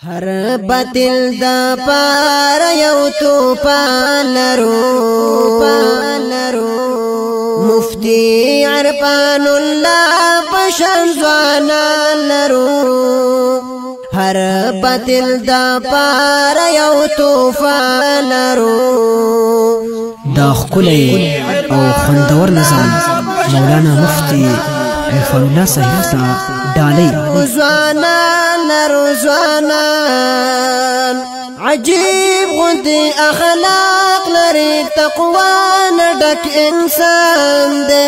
هر باطل دا پار یو توپان لرو مفتی عرفان الله پشان ځوانان لرو هر باطل دا پار یو توفان لرو دا ښکلی او خوندور نظام مولانا مفتی عرفان الله صاحب ته ډالۍ ځوانان لرو ځوانان عجیب غندي اخلاق لري تقوا نډک انسان دے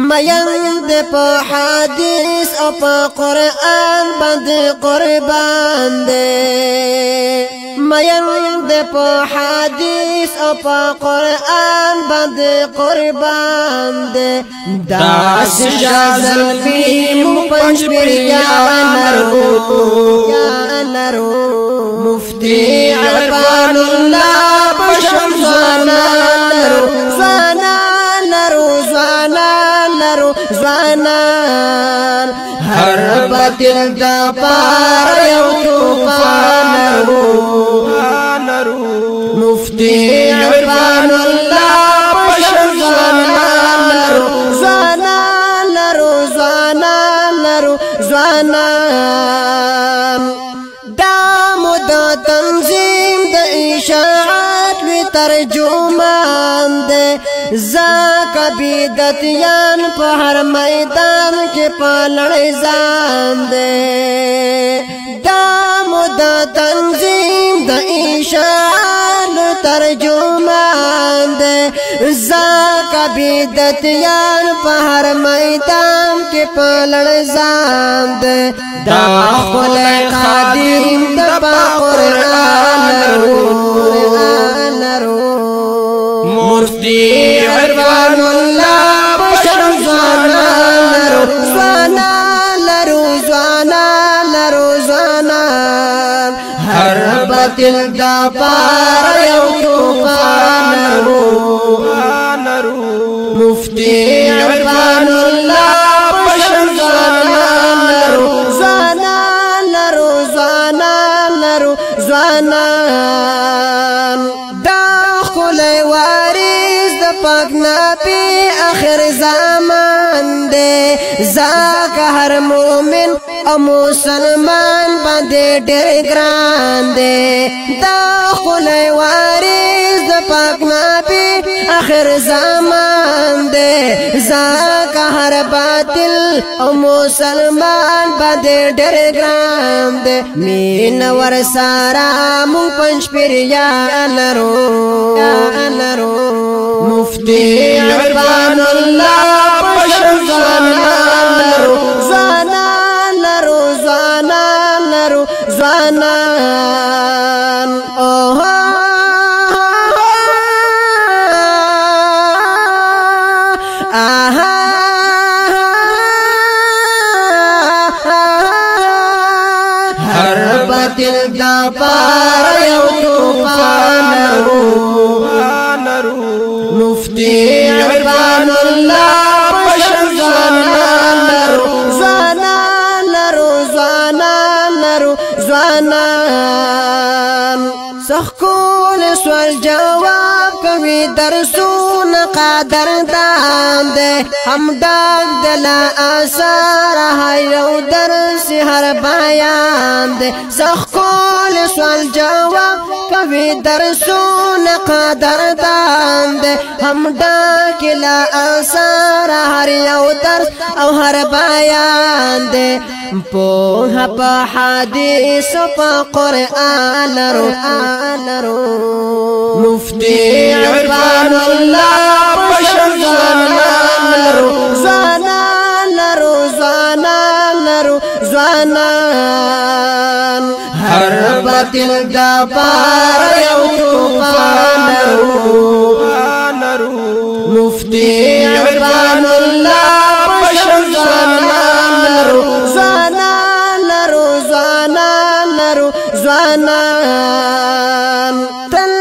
مین دے په حدیث او په قرآن باندې قربان دے مین دے په حدیث او په قرآن باندې قربان دے داس جازل فی مو پنځ پیریان لرو مفتی عرفان الله بشم زوانان لرو زوانان هر باطل دا پار یو توفان لرو مفتی عرفان الله بشم زوانان لرو زوانان تنظیم د اشاعت وی ترجمان دے زاکا بیدتیان په هر میدان کې پالړی ځان دے دا مدا تنظیم د اشاعت ترجمان دے زاکا بیدتیان په هر میدان کې پالړی ځان دے دا خپل خادم د قرآن لرو مفتی عرفان الله بشم زوانان لرو هر باطل دا پار یو توفان لرو مفتی عرفان الله بشم زوانان لرو زوانان دا خلی وارث د پاک نبی آخر زمان دے زاکا هر مومن او مسلمان باندې ډېر ګران دے دا خلی وارث د پاک نبی آخر زمان دے زاکا هر باطل او مسلمان باندې ډېر ګران دے مین ور سارا مون پنځ پیریان لرو مفتی عرفان الله بشم زوانان لرو زوانان باطل دا پار یو توفان لرو مفتی عرفان الله بشم زوانان لرو زوانان سخکول سوال جواب کوي درسون قادر دام دے هم ډاک دلا آثار هایو درس هر بیان دے سخکول سوال جواب کوي درسون قادر دام دے هم ډاک لا آثار هر یو درس او هر بیان دے په حدیث په قرآن لرو مفتی عرفان الله بشم زوانان هر باطل دا پار یو توفان لرو مفتی عرفان الله بشم زوانان لرو زوانان تل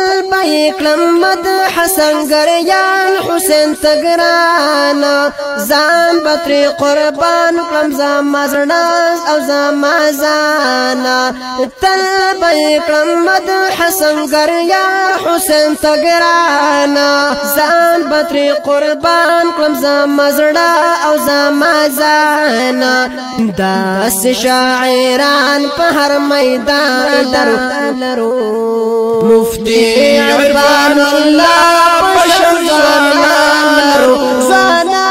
بيكلم مد حسن قريان حسين تقرانا زام بطري قربان كلم زام مزرناز أو زام مزانا تل بيكلم مد حسن قريان حسين تقرانا زام بطري قربان كلم زام مزرنا أو زام مزانا داس شاعران بهر ميدان لرو مفتي عربان الله بشر زانا لرو زانا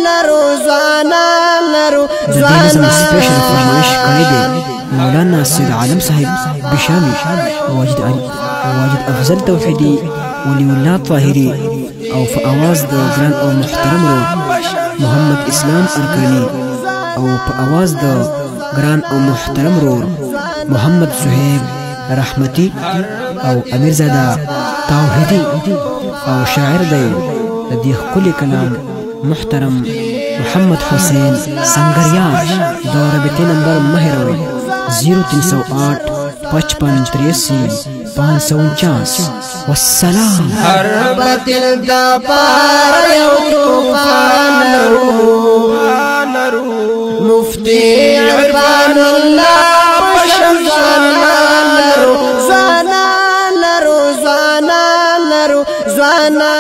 لرو زانا لرو زانا سبيشل فرمائش قائد مولانا سيد عالم صاحب بشامي واجد علي واجد أفضل توحيدي ولي الله طاهري أو فأواز دو جران أو محترم رو محمد إسلام أركاني أو فأواز دو جران أو محترم رو محمد زهير رحمتي أو أمير زادا توحيدي أو شاعر دي كل كلام محترم محمد حسين سنگریان دور بيتي نمبر مهروي 0308 55 83 549 والسلام هربت الدبار يوتوفان مفتي عربان الله بشر زانا لرو زانا لرو زانا لرو زانا